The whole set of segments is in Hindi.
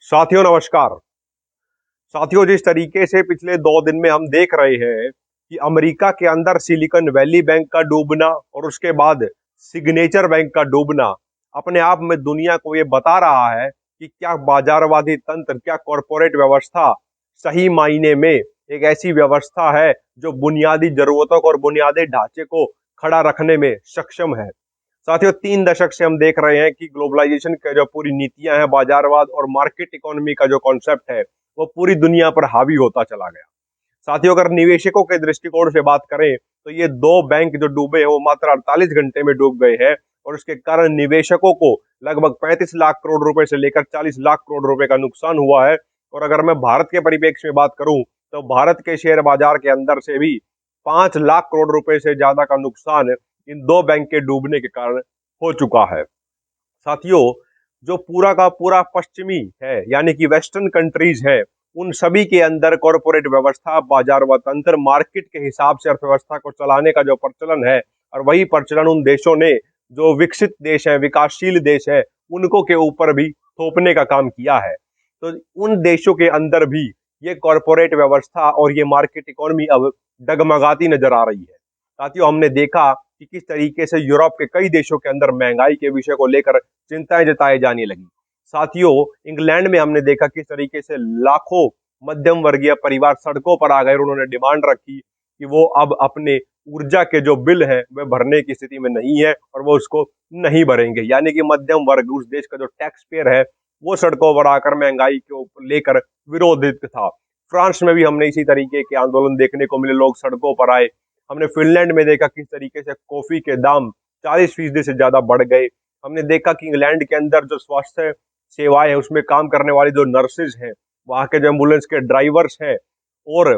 साथियों नमस्कार। साथियों, जिस तरीके से पिछले 2 दिन में हम देख रहे हैं कि अमेरिका के अंदर सिलिकॉन वैली बैंक का डूबना और उसके बाद सिग्नेचर बैंक का डूबना अपने आप में दुनिया को ये बता रहा है कि क्या बाजारवादी तंत्र, क्या कॉरपोरेट व्यवस्था सही मायने में एक ऐसी व्यवस्था है जो बुनियादी जरूरतों को और बुनियादी ढांचे को खड़ा रखने में सक्षम है। साथियों, 3 दशक से हम देख रहे हैं कि ग्लोबलाइजेशन की जो पूरी नीतियां हैं, बाजारवाद और मार्केट इकोनॉमी का जो कॉन्सेप्ट है वो पूरी दुनिया पर हावी होता चला गया। साथियों, अगर निवेशकों के दृष्टिकोण से बात करें तो ये 2 बैंक जो डूबे हैं वो मात्र 48 घंटे में डूब गए हैं और उसके कारण निवेशकों को लगभग 35 लाख करोड़ रुपए से लेकर 40 लाख करोड़ रुपए का नुकसान हुआ है। और अगर मैं भारत के परिप्रेक्ष्य में बात करूं तो भारत के शेयर बाजार के अंदर से भी 5 लाख करोड़ रुपए से ज्यादा का नुकसान इन 2 बैंक के डूबने के कारण हो चुका है। साथियों, जो पूरा का पूरा पश्चिमी है यानी कि वेस्टर्न कंट्रीज है, उन सभी के अंदर कॉरपोरेट व्यवस्था, बाजार व तंत्र, मार्केट के हिसाब से अर्थव्यवस्था को चलाने का जो प्रचलन है, और वही प्रचलन उन देशों ने, जो विकसित देश है, विकासशील देश है, उनको के ऊपर भी थोपने का काम किया है। तो उन देशों के अंदर भी ये कॉरपोरेट व्यवस्था और ये मार्केट इकोनॉमी अब डगमगाती नजर आ रही है। साथियों, हमने देखा कि किस तरीके से यूरोप के कई देशों के अंदर महंगाई के विषय को लेकर चिंताएं जताई जाने लगी। साथियों, इंग्लैंड में हमने देखा किस तरीके से लाखों मध्यम वर्गीय परिवार सड़कों पर आ गए और उन्होंने डिमांड रखी कि वो अब अपने ऊर्जा के जो बिल है वह भरने की स्थिति में नहीं है और वो उसको नहीं भरेंगे। यानी कि मध्यम वर्ग, उस देश का जो टैक्स पेयर है, वो सड़कों पर आकर महंगाई को लेकर विरोधित था। फ्रांस में भी हमने इसी तरीके के आंदोलन देखने को मिले, लोग सड़कों पर आए। हमने फिनलैंड में देखा किस तरीके से कॉफी के दाम 40% से ज्यादा बढ़ गए। हमने देखा कि इंग्लैंड के अंदर जो स्वास्थ्य सेवाएं है उसमें काम करने वाली जो नर्सेज हैं, वहां के जो एम्बुलेंस के ड्राइवर्स हैं और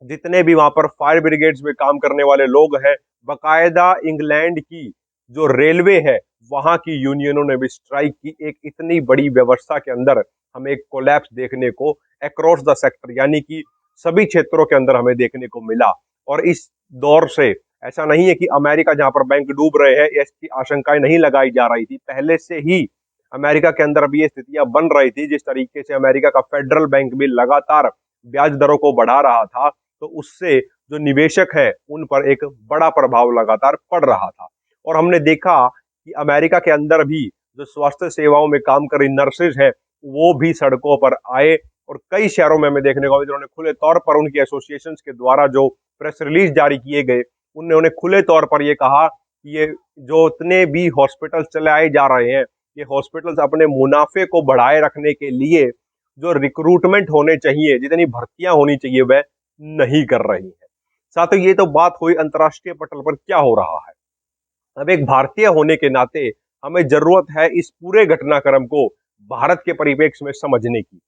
जितने भी वहां पर फायर ब्रिगेड्स में काम करने वाले लोग हैं, बकायदा इंग्लैंड की जो रेलवे है वहां की यूनियनों ने भी स्ट्राइक की। एक इतनी बड़ी व्यवस्था के अंदर हमें एक कोलैप्स देखने को अक्रॉस द सेक्टर यानी कि सभी क्षेत्रों के अंदर हमें देखने को मिला। और इस दौर से ऐसा नहीं है कि अमेरिका जहां पर बैंक डूब रहे हैं इसकी आशंकाएं नहीं लगाई जा रही थी, पहले से ही अमेरिका के अंदर भी ये स्थितियां बन रही थी। जिस तरीके से अमेरिका का फेडरल बैंक भी लगातार ब्याज दरों को बढ़ा रहा था, तो उससे जो निवेशक है उन पर एक बड़ा प्रभाव लगातार पड़ रहा था। और हमने देखा कि अमेरिका के अंदर भी जो स्वास्थ्य सेवाओं में काम कर रही नर्सेज है वो भी सड़कों पर आए और कई शहरों में हमें देखने को जिन्होंने खुले तौर पर उनकी एसोसिएशंस के द्वारा जो प्रेस रिलीज जारी किए गए, उन्होंने खुले तौर पर ये कहा कि ये जो इतने भी हॉस्पिटल चलाए जा रहे हैं, ये हॉस्पिटल्स अपने मुनाफे को बढ़ाए रखने के लिए जो रिक्रूटमेंट होने चाहिए, जितनी भर्तियां होनी चाहिए, वह नहीं कर रही है। साथ ही ये तो बात हुई अंतर्राष्ट्रीय पटल पर क्या हो रहा है। अब एक भारतीय होने के नाते हमें जरूरत है इस पूरे घटनाक्रम को भारत के परिप्रेक्ष्य में समझने की।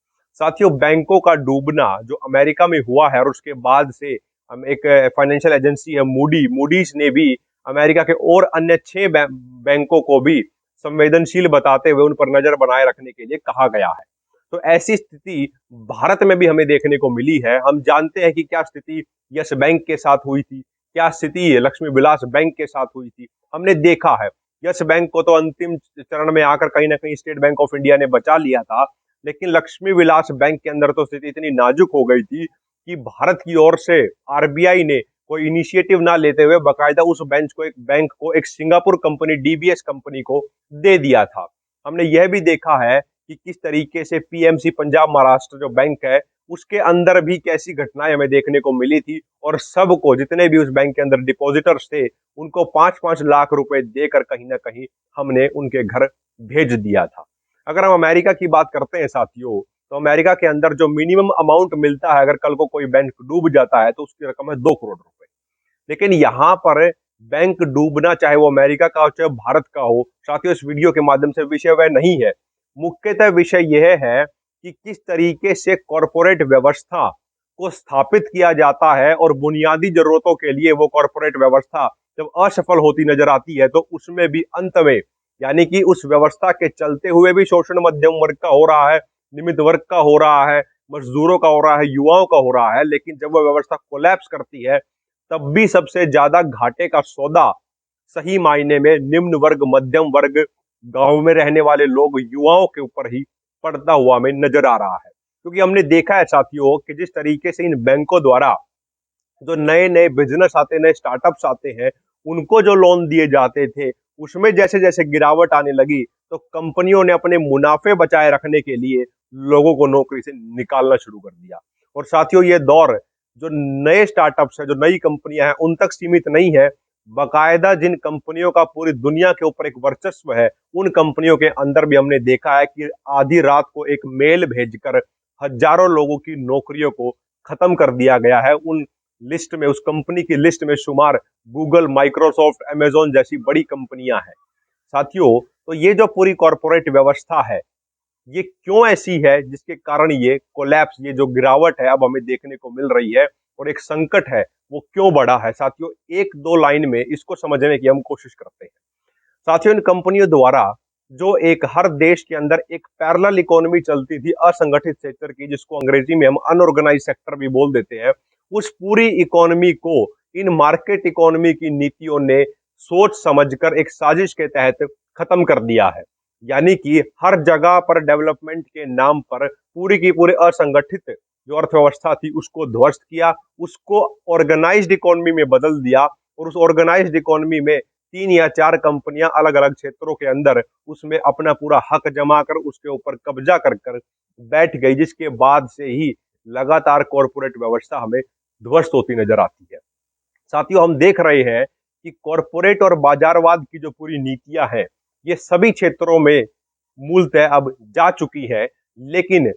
साथियों, बैंकों का डूबना जो अमेरिका में हुआ है और उसके बाद से हम एक फाइनेंशियल एजेंसी है मूडीज ने भी अमेरिका के और अन्य 6 बैंकों को भी संवेदनशील बताते हुए उन पर नजर बनाए रखने के लिए कहा गया है। तो ऐसी स्थिति भारत में भी हमें देखने को मिली है। हम जानते हैं कि क्या स्थिति यस बैंक के साथ हुई थी, क्या स्थिति लक्ष्मी विलास बैंक के साथ हुई थी। हमने देखा है यस बैंक को तो अंतिम चरण में आकर कहीं ना कहीं स्टेट बैंक ऑफ इंडिया ने बचा लिया था, लेकिन लक्ष्मी विलास बैंक के अंदर तो स्थिति इतनी नाजुक हो गई थी कि भारत की ओर से आरबीआई ने कोई इनिशिएटिव ना लेते हुए बकायदा उस बैंक को एक सिंगापुर कंपनी, डीबीएस कंपनी को दे दिया था। हमने यह भी देखा है कि किस तरीके से पीएमसी पंजाब महाराष्ट्र जो बैंक है उसके अंदर भी कैसी घटनाएं हमें देखने को मिली थी और सबको, जितने भी उस बैंक के अंदर डिपॉजिटर्स थे, उनको 5-5 लाख रुपए देकर कहीं ना कहीं हमने उनके घर भेज दिया था। अगर हम अमेरिका की बात करते हैं साथियों, तो अमेरिका के अंदर जो मिनिमम अमाउंट मिलता है, अगर कल को कोई बैंक डूब जाता है तो उसकी रकम है 2 करोड़ रुपए। लेकिन यहाँ पर बैंक डूबना, चाहे वो अमेरिका का हो चाहे भारत का हो, साथियों इस वीडियो के माध्यम से विषय वह नहीं है। मुख्यतः विषय यह है कि किस तरीके से कॉरपोरेट व्यवस्था को स्थापित किया जाता है और बुनियादी जरूरतों के लिए वो कॉरपोरेट व्यवस्था जब असफल होती नजर आती है तो उसमें भी अंत में, यानी कि उस व्यवस्था के चलते हुए भी शोषण मध्यम वर्ग का हो रहा है, निमित वर्ग का हो रहा है, मजदूरों का हो रहा है, युवाओं का हो रहा है। लेकिन जब वह व्यवस्था कोलैप्स करती है तब भी सबसे ज्यादा घाटे का सौदा सही मायने में निम्न वर्ग, मध्यम वर्ग, गांव में रहने वाले लोग, युवाओं के ऊपर ही पड़ता हुआ हमें नजर आ रहा है। क्योंकि हमने देखा है साथियों कि जिस तरीके से इन बैंकों द्वारा जो नए नए बिजनेस आते, नए स्टार्टअप्स आते हैं, उनको जो लोन दिए जाते थे, उसमें जैसे जैसे गिरावट आने लगी, तो कंपनियों ने अपने मुनाफे बचाए रखने के लिए लोगों को नौकरी से निकालना शुरू कर दिया। और साथियों, ये दौर जो नए स्टार्टअप्स है, जो नई कंपनियां हैं, उन तक सीमित नहीं है। बाकायदा जिन कंपनियों का पूरी दुनिया के ऊपर एक वर्चस्व है, उन कंपनियों के अंदर भी हमने देखा है कि आधी रात को एक मेल भेजकर हजारों लोगों की नौकरियों को खत्म कर दिया गया है। उन लिस्ट में, उस कंपनी की लिस्ट में शुमार गूगल, माइक्रोसॉफ्ट, अमेजोन जैसी बड़ी कंपनियां हैं। साथियों, तो ये जो पूरी कॉरपोरेट व्यवस्था है, ये क्यों ऐसी है जिसके कारण ये कोलैप्स, ये जो गिरावट है अब हमें देखने को मिल रही है और एक संकट है, वो क्यों बढ़ा है? साथियों, एक दो लाइन में इसको समझने की हम कोशिश करते हैं। साथियों, इन कंपनियों द्वारा जो एक हर देश के अंदर एक पैरेलल इकोनॉमी चलती थी असंगठित सेक्टर की, जिसको अंग्रेजी में हम अनऑर्गेनाइज सेक्टर भी बोल देते हैं, उस पूरी इकोनॉमी को इन मार्केट इकोनॉमी की नीतियों ने सोच समझकर एक साजिश के तहत खत्म कर दिया है। यानी कि हर जगह पर डेवलपमेंट के नाम पर पूरी की पूरी असंगठित जो अर्थव्यवस्था थी उसको ध्वस्त किया, उसको ऑर्गेनाइज्ड इकोनॉमी में बदल दिया। और उस ऑर्गेनाइज्ड इकोनॉमी में तीन या चार कंपनियां अलग अलग क्षेत्रों के अंदर उसमें अपना पूरा हक जमा कर उसके ऊपर कब्जा कर कर बैठ गई, जिसके बाद से ही लगातार कॉरपोरेट व्यवस्था हमें ध्वस्त होती नजर आती है। साथियों, हम देख रहे हैं कि कॉरपोरेट और बाजारवाद की जो पूरी नीतियां हैं, ये सभी क्षेत्रों में मूलतः अब जा चुकी है। लेकिन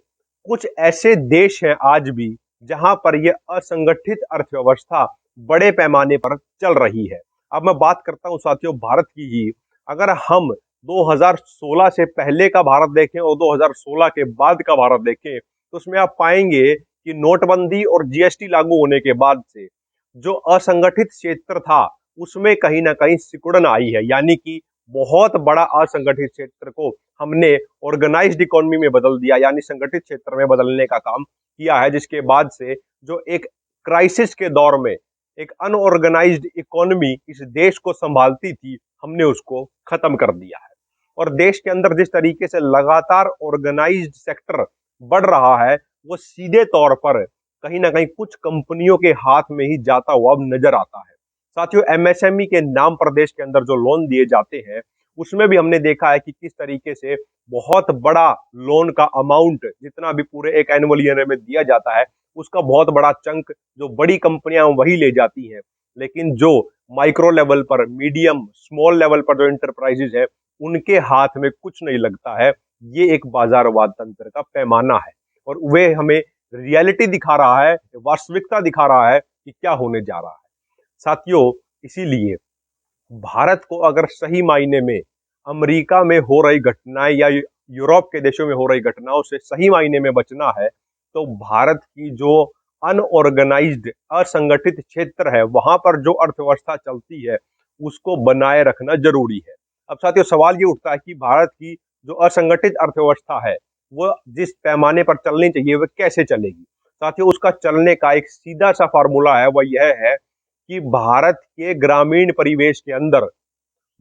कुछ ऐसे देश हैं आज भी जहां पर यह असंगठित अर्थव्यवस्था बड़े पैमाने पर चल रही है। अब मैं बात करता हूं साथियों भारत की ही। अगर हम 2016 से पहले का भारत देखें और 2016 के बाद का भारत देखें, तो उसमें आप पाएंगे कि नोटबंदी और जीएसटी लागू होने के बाद से जो असंगठित क्षेत्र था, उसमें कहीं ना कहीं सिकुड़न आई है। यानी कि बहुत बड़ा असंगठित क्षेत्र को हमने ऑर्गेनाइज्ड इकोनॉमी में बदल दिया, यानी संगठित क्षेत्र में बदलने का काम किया है, जिसके बाद से जो एक क्राइसिस के दौर में एक अनऑर्गेनाइज्ड इकोनॉमी इस देश को संभालती थी, हमने उसको खत्म कर दिया है। और देश के अंदर जिस तरीके से लगातार ऑर्गेनाइज्ड सेक्टर बढ़ रहा है, वो सीधे तौर पर कहीं ना कहीं कुछ कंपनियों के हाथ में ही जाता हुआ अब नजर आता है। साथियों, एमएसएमई के नाम पर देश के अंदर जो लोन दिए जाते हैं, उसमें भी हमने देखा है कि किस तरीके से बहुत बड़ा लोन का अमाउंट जितना भी पूरे एक एनुअल ईयर में दिया जाता है, उसका बहुत बड़ा चंक जो बड़ी कंपनियां वही ले जाती हैं। लेकिन जो माइक्रो लेवल पर, मीडियम स्मॉल लेवल पर जो इंटरप्राइजेज है, उनके हाथ में कुछ नहीं लगता है। ये एक बाजारवाद तंत्र का पैमाना है और वे हमें रियलिटी दिखा रहा है, वास्तविकता दिखा रहा है कि क्या होने जा रहा है। साथियों, इसीलिए भारत को अगर सही मायने में अमेरिका में हो रही घटनाएं या यूरोप के देशों में हो रही घटनाओं से सही मायने में बचना है, तो भारत की जो अनऑर्गेनाइज्ड, असंगठित क्षेत्र है, वहां पर जो अर्थव्यवस्था चलती है, उसको बनाए रखना जरूरी है। अब साथियों, सवाल ये उठता है कि भारत की जो असंगठित अर्थव्यवस्था है, वो जिस पैमाने पर चलनी चाहिए, वह कैसे चलेगी? साथियों, उसका चलने का एक सीधा सा फार्मूला है, वह यह है कि भारत के ग्रामीण परिवेश के अंदर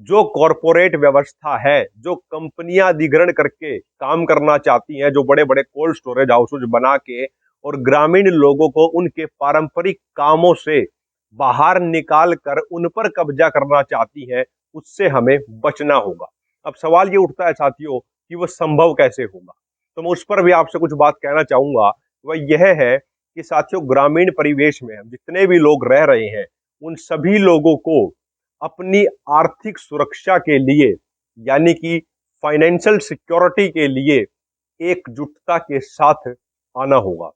जो कॉरपोरेट व्यवस्था है, जो कंपनियां अधिग्रहण करके काम करना चाहती हैं, जो बड़े बड़े कोल्ड स्टोरेज हाउसेज बना के और ग्रामीण लोगों को उनके पारंपरिक कामों से बाहर निकाल कर उन पर कब्जा करना चाहती हैं, उससे हमें बचना होगा। अब सवाल ये उठता है साथियों कि वह संभव कैसे होगा? तो मैं उस पर भी आपसे कुछ बात कहना चाहूंगा। वह यह है कि साथियों, ग्रामीण परिवेश में हम जितने भी लोग रह रहे हैं, उन सभी लोगों को अपनी आर्थिक सुरक्षा के लिए, यानी कि फाइनेंशियल सिक्योरिटी के लिए एकजुटता के साथ आना होगा।